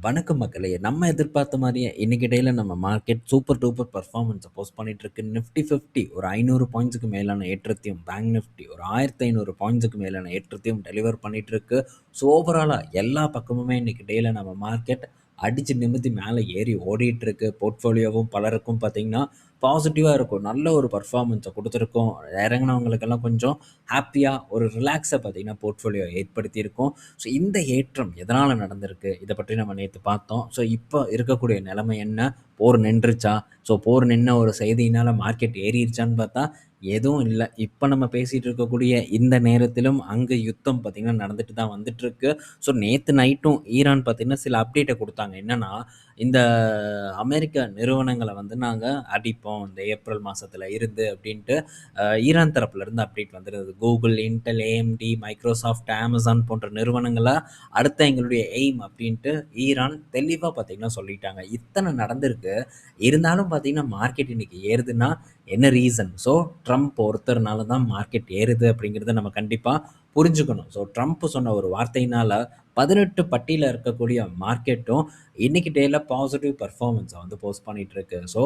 வணக்கம் மக்களே! நம்ம எதிர்பார்த்த மாரியே இன்னைக்கு டேல நம்ம மார்க்கெட் சூப்பர் டூப்பர் பெர்ஃபார்மன்ஸ போஸ்ட் பண்ணிட்டுருக்கு. நிஃப்டி 50 ஒரு 500 பாயிண்ட்ஸ்க்கு மேலான ஏற்றத்தையும், பேங்க் நிஃப்டி ஒரு 1500 பாயிண்ட்ஸ்க்கு மேலான ஏற்றத்தையும் டெலிவர் பண்ணிட்டுருக்கு. ஸோ ஓவராலா எல்லா பக்கமுமே இன்னைக்கு டேல நம்ம மார்க்கெட் அடிச்சு நிமித்தி மேல ஏறி ஓடிட்டுருக்கு. போர்ட்ஃபோலியோவும் பலருக்கும் பார்த்தீங்கன்னா, பாசிட்டிவா இருக்கும். நல்ல ஒரு பெர்ஃபார்மன்ஸ குடுத்துருக்கும். இறங்குனவங்களுக்கெல்லாம் கொஞ்சம் ஹேப்பியா ஒரு ரிலாக்ஸ பார்த்தீங்கன்னா, போர்ட்ஃபோலியோ ஏற்படுத்தியிருக்கும். ஸோ இந்த ஏற்றம் எதனால நடந்திருக்கு? இத பற்றி நம்ம நேத்து பார்த்தோம். ஸோ இப்ப இருக்கக்கூடிய நிலைமை என்ன? போர் நின்றுச்சா? ஸோ போர் நின்ன ஒரு செய்தியினால மார்க்கெட் ஏறிருச்சான்னு பார்த்தா, எதுவும் இல்ல. இப்ப நம்ம பேசிட்டு இருக்கக்கூடிய இந்த நேரத்திலும் அங்க யுத்தம் பார்த்தீங்கன்னா, நடந்துட்டு தான் வந்துட்டுருக்கு. ஸோ நேத்து நைட்டும் ஈரான் பார்த்தீங்கன்னா, சில அப்டேட்ட குடுத்தாங்க. என்னன்னா, இந்த அமெரிக்க நிறுவனங்கள வந்து நாங்க அடிப்போம். இந்த ஏப்ரல் மாசத்துல இருந்து அப்டின்ட்டு ஈரான் தரப்புலேருந்து அப்டேட் வந்துருந்தது. Google, Intel, AMD, Microsoft, Amazon போன்ற நிறுவனங்கள அடுத்த எங்களுடைய எய்ம் அப்டின்ட்டு ஈரான் தெளிவா பார்த்தீங்கன்னா சொல்லிட்டாங்க. இத்தன நடந்திருக்கு. இருந்தாலும் பார்த்தீங்கன்னா, மார்க்கெட் இன்னைக்கு ஏறுதுன்னா என்ன ரீசன்? ஸோ ட்ரம்ப் ஒருத்தர்னால தான் மார்க்கெட் ஏறுது அப்படிங்கிறத நம்ம கண்டிப்பா புரிஞ்சுக்கணும். ஸோ ட்ரம்ப் சொன்ன ஒரு வார்த்தையினால 18 பட்டியில இருக்கக்கூடிய மார்க்கெட்டும் இன்னைக்கு டேல பாசிட்டிவ் பெர்ஃபார்மன்ஸ வந்து போஸ்ட் பண்ணிட்டு இருக்கு. ஸோ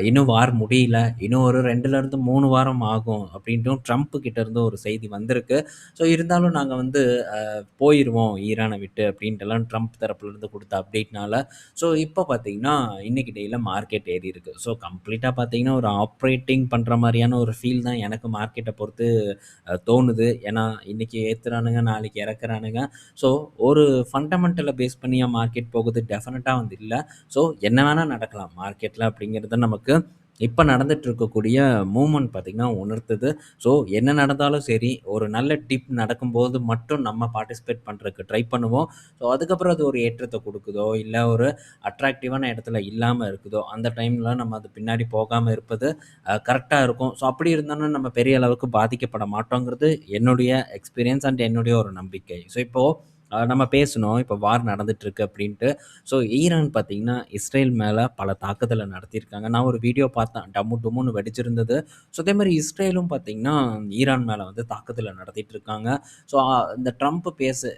இன்னும் வார் முடியல. இன்னும் ஒரு 2லேருந்து 3 வாரம் ஆகும் அப்படின்ட்டும் ட்ரம்ப் கிட்ட இருந்து ஒரு செய்தி வந்திருக்கு. ஸோ இருந்தாலும் நாங்க வந்து போயிருவோம் ஈரான விட்டு அப்படின்ட்டுலாம் ட்ரம்ப் தரப்புலேருந்து குடுத்த அப்டேட்னால, ஸோ இப்போ பார்த்தீங்கன்னா, இன்னைக்கு டேல மார்க்கெட் ஏறியிருக்கு. ஸோ கம்ப்ளீட்டா பார்த்தீங்கன்னா, ஒரு ஆப்ரேட்டிங் பண்ற மாரியான ஒரு ஃபீல் தான் எனக்கு மார்க்கெட்ட பொறுத்து தோணுது. ஏன்னா, இன்னைக்கு ஏத்துறானுங்க, நாளைக்கு இறக்குறானுங்க. ஸோ ஒரு ஃபண்டமெண்டல பேஸ் பண்ணியா மார்க்கெட் போகுது? டெஃபினட்டா வந்து இல்ல. ஸோ என்ன வேணா நடக்கலாம் மார்க்கெட்ல அப்படிங்கிறது நமக்கு இப்ப நடந்துட்டு இருக்கக்கூடிய மூவ்மெண்ட் பார்த்தீங்கன்னா உணர்த்துது. ஸோ என்ன நடந்தாலும் சரி, ஒரு நல்ல டிப் நடக்கும்போது மட்டும் நம்ம பார்ட்டிசிபேட் பண்றதுக்கு ட்ரை பண்ணுவோம். ஸோ அதுக்கப்புறம் அது ஒரு ஏற்றத்த குடுக்குதோ, இல்ல ஒரு அட்ராக்டிவான இடத்துல இல்லாம இருக்குதோ, அந்த டைம்ல நம்ம அது பின்னாடி போகாம இருப்பது கரெக்ட்டா இருக்கும். ஸோ அப்படி இருந்தோம்னா நம்ம பெரிய அளவுக்கு பாதிக்கப்பட மாட்டோங்கிறது என்னுடைய எக்ஸ்பீரியன்ஸ் அண்ட் என்னுடைய ஒரு நம்பிக்கை. ஸோ இப்போ நம்ம பேசுனோம். இப்போ வார் நடந்துட்டுருக்கு அப்படின்ட்டு. ஸோ ஈரான் பார்த்தீங்கன்னா, இஸ்ரேல் மேல பல தாக்குதல நடத்தியிருக்காங்க. நான் ஒரு வீடியோ பார்த்தேன். டம்மு டும்முன்னு வெடிச்சிருந்தது. ஸோ அதேமாரி இஸ்ரேலும் பார்த்தீங்கன்னா, ஈரான் மேல வந்து தாக்குதல நடத்திட்டு இருக்காங்க. ஸோ இந்த ட்ரம்ப்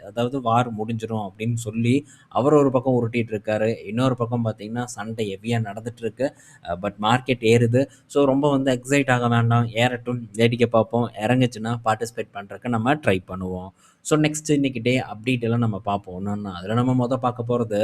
அதாவது வார் முடிஞ்சிரும் அப்படின்னு சொல்லி, அவர் ஒரு பக்கம் உருட்டிட்டு இருக்காரு. இன்னொரு பக்கம் பார்த்தீங்கன்னா, சண்டை ஹெவியா நடந்துட்டு இருக்கு. பட் மார்க்கெட் ஏறுது. ஸோ ரொம்ப வந்து எக்ஸைட் ஆக வேண்டாம். ஏறட்டும், வேடிக்கை பார்ப்போம். இறங்குச்சுன்னா பார்ட்டிசிபேட் பண்றதுக்கு நம்ம ட்ரை பண்ணுவோம். ஸோ நெக்ஸ்ட் இன்னைக்கு டே அப்டேட் எல்லாம் நம்ம பார்ப்போம் ஒன்னொன்னா. அதில நம்ம பார்க்க போறது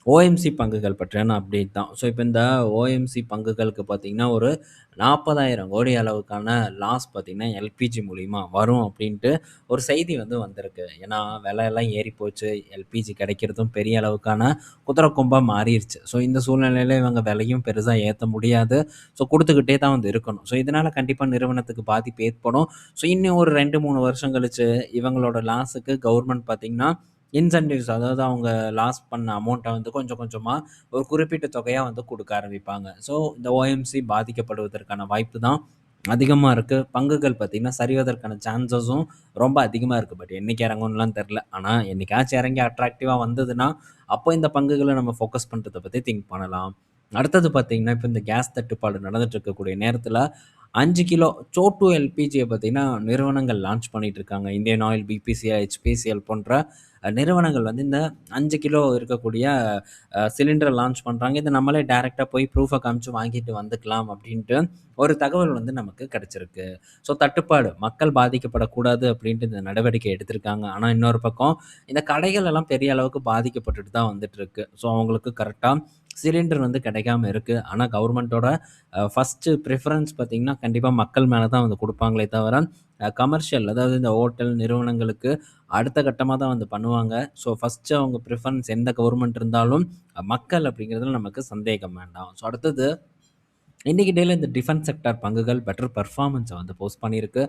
ஓஎம்சி பங்குகள் பற்றியான அப்டேட் தான். ஸோ இப்போ இந்த ஓஎம்சி பங்குகளுக்கு பார்த்தீங்கன்னா, ஒரு 40,000 கோடி அளவுக்கான லாஸ் பார்த்தீங்கன்னா, எல்பிஜி மூலியமா வரும் அப்படின்ட்டு ஒரு செய்தி வந்து வந்திருக்கு. ஏன்னா விலை எல்லாம் ஏறி போச்சு. எல்பிஜி கிடைக்கிறதும் பெரிய அளவுக்கான குதிரை கொம்பா மாறிருச்சு. ஸோ இந்த சூழ்நிலையில இவங்க விலையும் பெருசா ஏத்த முடியாது. ஸோ குடுத்துக்கிட்டே தான் வந்து இருக்கணும். ஸோ இதனால கண்டிப்பா நிறுவனத்துக்கு பாதிப்பு ஏற்படும். ஸோ இன்னும் ஒரு 2, 3 வருஷம் கழிச்சு இவங்களோட லாஸுக்கு கவர்மெண்ட் பார்த்தீங்கன்னா, இன்சென்டிவ்ஸ் அதாவது அவங்க லாஸ் பண்ண அமௌண்ட்ட வந்து கொஞ்சம் கொஞ்சமா ஒரு குறிப்பிட்ட தொகையா வந்து குடுக்க ஆரம்பிப்பாங்க. ஸோ இந்த ஓஎம்சி பாதிக்கப்படுவதற்கான வாய்ப்பு தான் அதிகமா இருக்கு. பங்குகள் பார்த்தீங்கன்னா, சரிவதற்கான சான்சஸும் ரொம்ப அதிகமா இருக்கு. பட் என்னைக்கு இறங்கும்னுலாம் தெரியல. ஆனா என்னைக்காச்சும் இறங்கி அட்ராக்டிவா வந்ததுன்னா, அப்போ இந்த பங்குகள நம்ம ஃபோக்கஸ் பண்றத பத்தி திங்க் பண்ணலாம். அடுத்தது பார்த்தீங்கன்னா, இப்ப இந்த கேஸ் தட்டுப்பாடு நடந்துட்டு இருக்கக்கூடிய நேரத்தில 5 கிலோ சோட்டு எல்பிஜிய பார்த்தீங்கன்னா, நிறுவனங்கள் லான்ச் பண்ணிட்டு இருக்காங்க. இந்தியன் ஆயில், பிபிசிஎல், ஹெச்பிசிஎல் போன்ற நிறுவனங்கள் வந்து இந்த 5 கிலோ இருக்கக்கூடிய சிலிண்டர லான்ச் பண்றாங்க. இத நம்மளே டைரக்ட்டா போய் ப்ரூஃப காமிச்சு வாங்கிட்டு வந்துக்கலாம் அப்படின்ட்டு ஒரு தகவல் வந்து நமக்கு கிடைச்சிருக்கு. ஸோ தட்டுப்பாடு மக்கள் பாதிக்கப்படக்கூடாது அப்படின்ட்டு இந்த நடவடிக்கை எடுத்திருக்காங்க. ஆனா இன்னொரு பக்கம் இந்த கடைகள் எல்லாம் பெரிய அளவுக்கு பாதிக்கப்பட்டுட்டு தான் வந்துட்டு இருக்கு. ஸோ அவங்களுக்கு கரெக்ட்டா சிலிண்டர் வந்து கிடைக்காம இருக்கு. ஆனா கவர்மெண்ட்டோட ஃபர்ஸ்ட்டு ப்ரிஃபரன்ஸ் பார்த்தீங்கன்னா, கண்டிப்பா மக்கள் மேல தான் வந்து குடுப்பாங்களே தவிர, கமர்ஷியல் அதாவது இந்த ஹோட்டல் நிறுவனங்களுக்கு அடுத்த கட்டமா தான் வந்து பண்ணுவாங்க. ஸோ ஃபர்ஸ்ட்டு அவங்க ப்ரிஃபரன்ஸ் எந்த கவர்மெண்ட் இருந்தாலும், மக்கள் அப்படிங்கிறதுல நமக்கு சந்தேகம் வேண்டாம். ஸோ அடுத்தது இன்னைக்கு டேல இந்த டிஃபென்ஸ் செக்டார் பங்குகள் பெட்டர் பெர்ஃபார்மன்ஸ வந்து போஸ்ட் பண்ணியிருக்கு.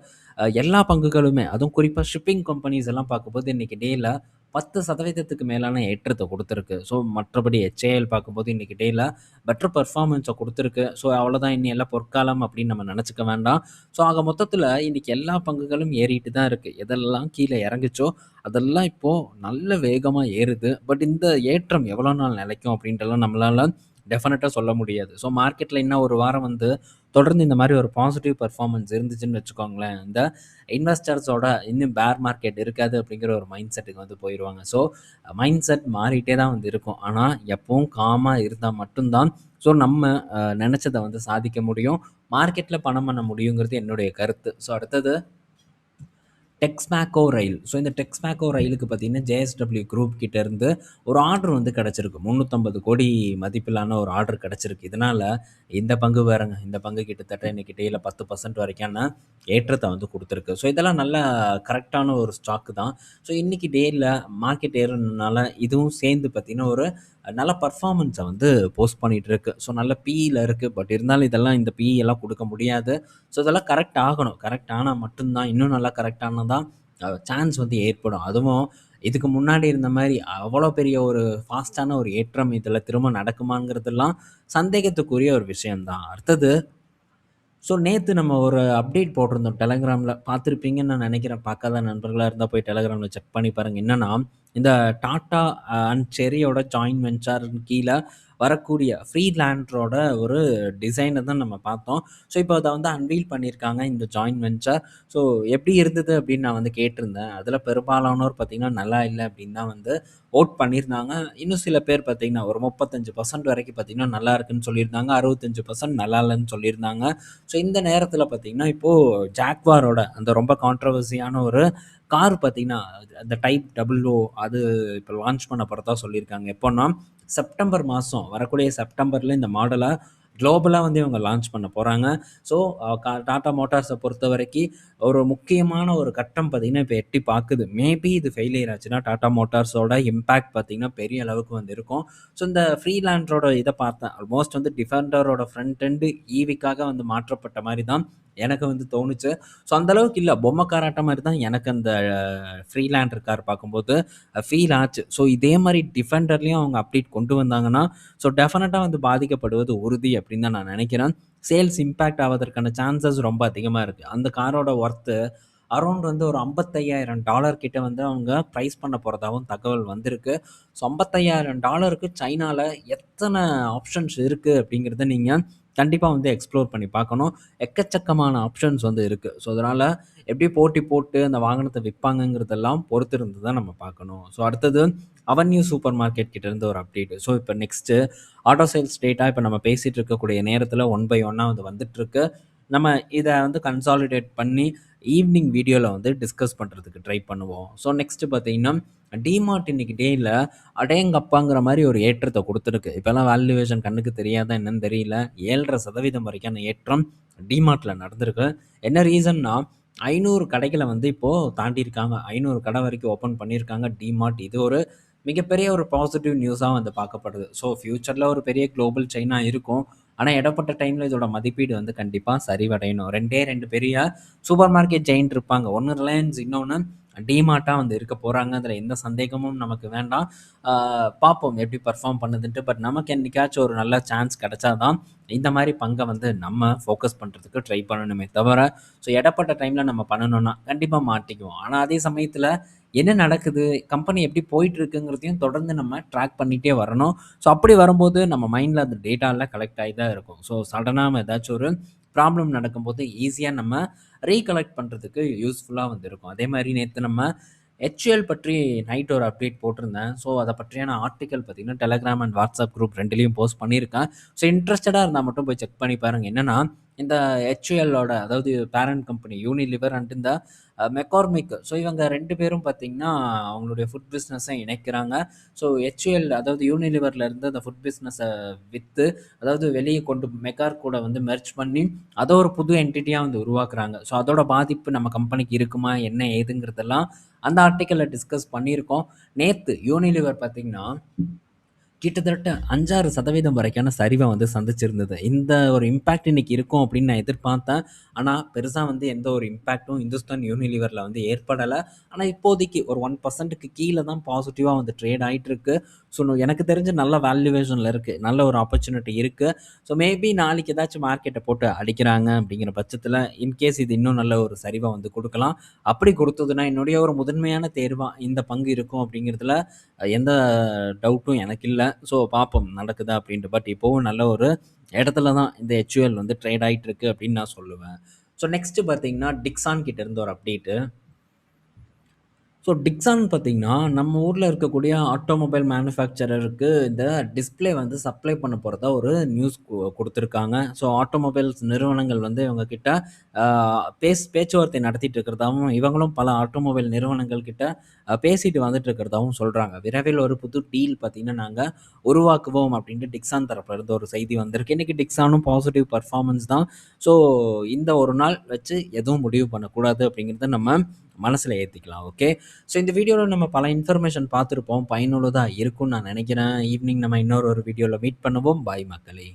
எல்லா பங்குகளுமே அதுவும் குறிப்பா ஷிப்பிங் கம்பெனிஸ் எல்லாம் பார்க்கும்போது இன்னைக்கு டேல 10% மேலான ஏற்றத்த குடுத்திருக்கு. ஸோ மற்றபடி HAL பார்க்கும்போது இன்னைக்கு டேல பெட்டர் பெர்ஃபார்மன்ஸ குடுத்திருக்கு. ஸோ அவ்வளோதான் இனி எல்லாம் பொற்காலம் அப்படின்னு நம்ம நெனச்சுக்க வேண்டாம். ஸோ ஆக மொத்தத்தில இன்னைக்கு எல்லா பங்குகளும் ஏறிட்டு தான் இருக்கு. எதெல்லாம் கீழ இறங்குச்சோ, அதெல்லாம் இப்போ நல்ல வேகமா ஏறுது. பட் இந்த ஏற்றம் எவ்வளோ நாள் நிலைக்கும் அப்படின்ட்டுலாம் நம்மளால டெஃபினட்டா சொல்ல முடியாது. ஸோ மார்க்கெட்ல இன்னும் ஒரு வாரம் வந்து தொடர்ந்து இந்த மாரி ஒரு பாசிட்டிவ் பெர்ஃபார்மன்ஸ் இருந்துச்சுன்னு வச்சுக்கோங்களேன், இந்த இன்வெஸ்டர்ஸோட இன்னும் பேர் மார்க்கெட் இருக்காது அப்படிங்கிற ஒரு மைண்ட் செட்டுக்கு வந்து போயிருவாங்க. ஸோ மைண்ட் செட் மாறிட்டே தான் வந்து இருக்கும். ஆனா எப்பவும் காமா இருந்தா மட்டும் தான் ஸோ நம்ம நெனச்சத வந்து சாதிக்க முடியும். மார்க்கெட்ல பணம் பண்ண முடியுங்கிறது என்னுடைய கருத்து. ஸோ அடுத்தது டெக்ஸ்மேக்கோ ரயில். ஸோ இந்த டெக்ஸ்மேக்கோ ரயிலுக்கு பார்த்தீங்கன்னா, ஜேஎஸ்டபிள்யூ குரூப் கிட்ட இருந்து ஒரு ஆர்டர் வந்து கிடைச்சிருக்கு. 350 கோடி மதிப்பிலான ஒரு ஆர்டர் கிடைச்சிருக்கு. இதனால இந்த பங்கு பாருங்க, இந்த பங்கு கிட்டத்தட்ட இன்னைக்கு டேல 10% வரைக்கான ஏற்றத்த வந்து குடுத்துருக்கு. ஸோ இதெல்லாம் நல்ல கரெக்ட்டான ஒரு ஸ்டாக் தான். ஸோ இன்னைக்கு டேல மார்க்கெட் ஏறுனதுனால இதுவும் சேர்ந்து பார்த்தீங்கன்னா, ஒரு நல்ல பெர்ஃபார்மன்ஸ வந்து போஸ்ட் பண்ணிட்டு இருக்கு. ஸோ நல்ல பிஇல இருக்கு. பட் இருந்தாலும் இதெல்லாம் இந்த பிஇ எல்லாம் குடுக்க முடியாது. ஸோ இதெல்லாம் கரெக்ட் ஆகணும். கரெக்ட் ஆனா மட்டும் தான் இன்னும் நல்லா கரெக்ட் ஆனா தான் சான்ஸ் வந்து ஏற்படும். அதுவும் இதுக்கு முன்னாடி இருந்த மாரி அவ்வளோ பெரிய ஒரு ஃபாஸ்ட்டான ஒரு ஏற்றம் இதில திரும்ப நடக்குமாங்கிறதெல்லாம் சந்தேகத்துக்குரிய ஒரு விஷயம் தான். அடுத்தது ஸோ நேத்து நம்ம ஒரு அப்டேட் போட்டிருந்தோம் டெலகிராம்ல. பார்த்துருப்பீங்கன்னு நான் நெனைக்கிறேன். பார்க்காத நண்பர்களா இருந்தா போய் டெலகிராம்ல செக் பண்ணி பாருங்க. என்னன்னா, இந்த டாட்டா அண்ட் செர்ரியோட ஜாயிண்ட் வென்ச்சர்ன்னு கீழ வரக்கூடிய ஃப்ரீலாண்டரோட ஒரு டிசைன தான் நம்ம பார்த்தோம். ஸோ இப்போ அத வந்து அன்வீல் பண்ணியிருக்காங்க இந்த ஜாயிண்ட் வென்ச்சர். ஸோ எப்படி இருந்தது அப்படின்னு நான் வந்து கேட்டிருந்தேன். அதில பெரும்பாலானோர் பார்த்தீங்கன்னா, நல்லா இல்ல அப்படின்னு தான் வந்து வோட் பண்ணியிருந்தாங்க. இன்னும் சில பேர் பார்த்தீங்கன்னா, ஒரு 35% வரைக்கும் பார்த்தீங்கன்னா, நல்லா இருக்குன்னு சொல்லியிருந்தாங்க. 65% நல்லா இல்லன்னு சொல்லியிருந்தாங்க. ஸோ இந்த நேரத்தில பார்த்தீங்கன்னா, இப்போ ஜாக்வாரோட அந்த ரொம்ப கான்ட்ரோவர்சியான ஒரு கார் பார்த்தீங்கன்னா, அந்த டைப் 00 அது இப்போ லான்ச் பண்ண போறதா சொல்லியிருக்காங்க. எப்போன்னா, செப்டம்பர் மாசம் வரக்கூடிய செப்டம்பர்ல இந்த மாடல குளோபலா வந்து இவங்க லான்ச் பண்ண போறாங்க. ஸோ டாடா மோட்டார்ஸ பொறுத்தவரைக்கி ஒரு முக்கியமான ஒரு கட்டம் பார்த்தீங்கன்னா, இப்ப எட்டி பாக்குது. மேபி இது ஃபெயிலியர் ஆச்சுன்னா, டாடா மோட்டார்ஸோட இம்பாக்ட் பார்த்தீங்கன்னா, பெரிய அளவுக்கு வந்து இருக்கும். ஸோ இந்த ஃப்ரீலாண்டரோட இத பார்த்தேன். ஆல்மோஸ்ட் வந்து டிஃபெண்டரோட ஃப்ரண்ட் எண்ட் ஈவிக்காக வந்து மாற்றப்பட்ட மாரி தான் எனக்கு வந்து தோணுச்சு. ஸோ அந்த அளவுக்கு இல்ல. பொம்மை காராட்ட மாரி தான் எனக்கு அந்த ஃப்ரீலாண்டர் கார் பார்க்கும்போது ஃபீல் ஆச்சு. ஸோ இதே மாரி டிஃபெண்டர்லயும் அவங்க அப்டேட் கொண்டு வந்தாங்கன்னா, ஸோ டெஃபினட்டா வந்து பாதிக்கப்படுவது உறுதி அப்படின்னு தான் நான் நெனைக்கிறேன். சேல்ஸ் இம்பாக்ட் ஆவதற்கான சான்சஸ் ரொம்ப அதிகமா இருக்கு. அந்த காரோட வொர்த்து அரவுண்ட் வந்து ஒரு $55,000 கிட்ட வந்து அவங்க பிரைஸ் பண்ண போறதாவும் தகவல் வந்திருக்கு. ஸோ $55,000க்கு சைனால எத்தன ஆப்ஷன்ஸ் இருக்கு அப்படிங்கிறத நீங்க கண்டிப்பா வந்து எக்ஸ்ப்ளோர் பண்ணி பார்க்கணும். எக்கச்சக்கமான ஆப்ஷன்ஸ் வந்து இருக்கு. ஸோ அதனால எப்படி போட்டி போட்டு அந்த வாகனத்த விப்பாங்கங்கிறதெல்லாம் பொறுத்திருந்து தான் நம்ம பார்க்கணும். ஸோ அடுத்தது அவென்யூ சூப்பர் மார்க்கெட் கிட்ட இருந்து ஒரு அப்டேட். ஸோ இப்போ நெக்ஸ்ட்டு ஆட்டோ சேல்ஸ் டேட்டா இப்போ நம்ம பேசிட்டு இருக்கக்கூடிய நேரத்தில ஒன் பை ஒன்னா வந்து வந்துட்டுருக்கு. நம்ம இத வந்து கன்சாலிடேட் பண்ணி ஈவினிங் வீடியோல வந்து டிஸ்கஸ் பண்றதுக்கு ட்ரை பண்ணுவோம். ஸோ நெக்ஸ்ட் பார்த்தீங்கன்னா, டிமார்ட் இன்னைக்கு டேல அடேங்கப்பாங்கிற மாரி ஒரு ஏற்றத்த குடுத்துருக்கு. இப்பலாம் வேல்யூவேஷன் கண்ணுக்கு தெரியாதா என்னன்னு தெரியல. 7.5% வரைக்கான ஏற்றம் டிமார்ட்ல நடந்திருக்கு. என்ன ரீசன்னா 500 கடைகள வந்து இப்போ தாண்டியிருக்காங்க. 500 கடை வரைக்கும் ஓப்பன் பண்ணியிருக்காங்க டிமார்ட். இது ஒரு மிகப்பெரிய ஒரு பாசிட்டிவ் நியூஸா வந்து பார்க்கப்படுது. ஸோ ஃபியூச்சர்ல ஒரு பெரிய குளோபல் செயினா இருக்கும். ஆனா இடப்பட்ட டைம்ல இதோட மதிப்பீடு வந்து கண்டிப்பா சரிவடையணும். 2 பெரிய சூப்பர் மார்க்கெட் ஜெயண்ட் இருப்பாங்க. ஒண்ணு ரிலையன்ஸ், இன்னொன்னு டிமார்ட்டா வந்து இருக்க போறாங்க. அதுல எந்த சந்தேகமும் நமக்கு வேண்டாம். ஆ பார்ப்போம் எப்படி பெர்ஃபார்ம் பண்ணுதுன்ட்டு. பட் நமக்கு என்னைக்காச்சும் ஒரு நல்ல சான்ஸ் கிடைச்சா தான் இந்த மாரி பங்க வந்து நம்ம ஃபோக்கஸ் பண்றதுக்கு ட்ரை பண்ணணுமே தவிர, ஸோ இடப்பட்ட டைம்ல நம்ம பண்ணணும்னா கண்டிப்பா மாட்டிக்குவோம். ஆனா அதே சமயத்துல என்ன நடக்குது? கம்பெனி எப்படி போயிட்டு இருக்குங்கிறதையும் தொடர்ந்து நம்ம ட்ராக் பண்ணிட்டே வரணும். ஸோ அப்படி வரும்போது நம்ம மைண்ட்ல அந்த டேட்டாலாம் கலெக்ட் ஆகி தான் இருக்கும். ஸோ சடனா ஏதாச்சும் ஒரு ப்ராப்ளம் நடக்கும்போது ஈஸியா நம்ம ரீகலெக்ட் பண்றதுக்கு யூஸ்ஃபுல்லா வந்து இருக்கும். அதே மாரி நேத்து நம்ம HUL பற்றி நைட் ஒரு அப்டேட் போட்டிருந்தேன். ஸோ அத பற்றியான ஆர்டிக்கல் பார்த்தீங்கன்னா, டெலகிராம் அண்ட் வாட்ஸ்அப் குரூப் 2லயும் போஸ்ட் பண்ணியிருக்கேன். ஸோ இன்ட்ரஸ்டடா இருந்தா மட்டும் போய் செக் பண்ணி பாருங்க. என்னன்னா, இந்த HULஓட அதாவது பேரண்ட் கம்பெனி யூனிலிவர் அண்ட் இந்த மெக்கார்மிக். ஸோ இவங்க 2 பேரும் பார்த்தீங்கன்னா, அவங்களுடைய ஃபுட் பிசினஸ இணைக்கிறாங்க. ஸோ HUL அதாவது யூனிலிவர்ல இருந்து அந்த ஃபுட் பிசினஸ வித்து, அதாவது வெளிய கொண்டு மெக்கார் கூட வந்து மெர்ஜ் பண்ணி, அத ஒரு புது என்டிட்டியா வந்து உருவாக்குறாங்க. ஸோ அதோட பாதிப்பு நம்ம கம்பெனிக்கு இருக்குமா? என்ன ஏதுங்கிறதெல்லாம் அந்த ஆர்டிக்கல்ல டிஸ்கஸ் பண்ணியிருக்கோம். நேத்து யூனிலிவர் பார்த்தீங்கன்னா, கிட்டத்தட்ட 5, 6% வரைக்கான சரிவ வந்து சந்திச்சிருந்தது. இந்த ஒரு இம்பாக்ட் இன்னைக்கு இருக்கும் அப்படின்னு நான் எதிர்பார்த்தேன். ஆனா, பெருசா வந்து எந்த ஒரு இம்பாக்ட்டும் இந்துஸ்தான் யூனிலிவர்ல வந்து ஏற்படல. ஆனா, இப்போதைக்கு ஒரு 1%க்கு கீழ தான் பாசிட்டிவா வந்து ட்ரேட் ஆயிட்டு இருக்கு. ஸோ எனக்கு தெரிஞ்சு நல்ல வேல்யூவேஷன்ல இருக்கு. நல்ல ஒரு ஆப்பர்ச்சுனிட்டி இருக்கு. ஸோ மேபி நாளைக்கு ஏதாச்சும் மார்க்கெட்ட போட்டு அடிக்கிறாங்க அப்படிங்கிற பட்சத்தில, இன்கேஸ் இது இன்னும் நல்ல ஒரு சரிவ வந்து குடுக்கலாம். அப்படி குடுத்ததுன்னா, என்னுடைய ஒரு முதன்மையான தேர்வா இந்த பங்கு இருக்கும் அப்படிங்கிறதுல எந்த டவுட்டும் எனக்கு இல்ல. ஸோ பார்ப்போம் நடக்குதா அப்படின்ட்டு. பட் இப்போவும் நல்ல ஒரு இடத்துல தான் இந்த HUL வந்து ட்ரேட் ஆயிட்டு இருக்கு அப்படின்னு நான் சொல்லுவேன். ஸோ நெக்ஸ்ட்டு பார்த்தீங்கன்னா, டிக்ஸான் கிட்ட இருந்து ஒரு அப்டேட்டு. ஸோ டிக்ஸான் பார்த்தீங்கன்னா, நம்ம ஊர்ல இருக்கக்கூடிய ஆட்டோமொபைல் மேனுஃபேக்சரருக்கு இந்த டிஸ்ப்ளே வந்து சப்ளை பண்ண போறதா ஒரு நியூஸ் குடுத்துருக்காங்க. ஸோ ஆட்டோமொபைல்ஸ் நிறுவனங்கள் வந்து இவங்க கிட்ட அ பேச்சுவார்த்தை நடத்திட்டு இருக்கிறதாவும், இவங்களும் பல ஆட்டோமொபைல் நிறுவனங்கள் கிட்ட பேசிட்டு வந்துட்டு இருக்கிறதாவும் சொல்றாங்க. விரைவில் ஒரு புது டீல் பார்த்தீங்கன்னா, நாங்க உருவாக்குவோம் அப்படின்ட்டு டிக்ஸான் தரப்புல இருந்து ஒரு செய்தி வந்திருக்கு. இன்னைக்கு டிக்ஸானும் பாசிட்டிவ் பெர்ஃபார்மன்ஸ் தான். ஸோ இந்த ஒரு நாள் வச்சு எதுவும் முடிவு பண்ணக்கூடாது அப்படிங்கிறத நம்ம மனசுல ஏத்திக்கலாம். ஓகே. ஸோ இந்த வீடியோல நம்ம பல இன்ஃபர்மேஷன் பார்த்துருப்போம். பயனுள்ளதா இருக்கும்னு நான் நினைக்கிறேன். ஈவினிங் நம்ம இன்னொரு ஒரு வீடியோல மீட் பண்ணுவோம். பாய் மக்களே.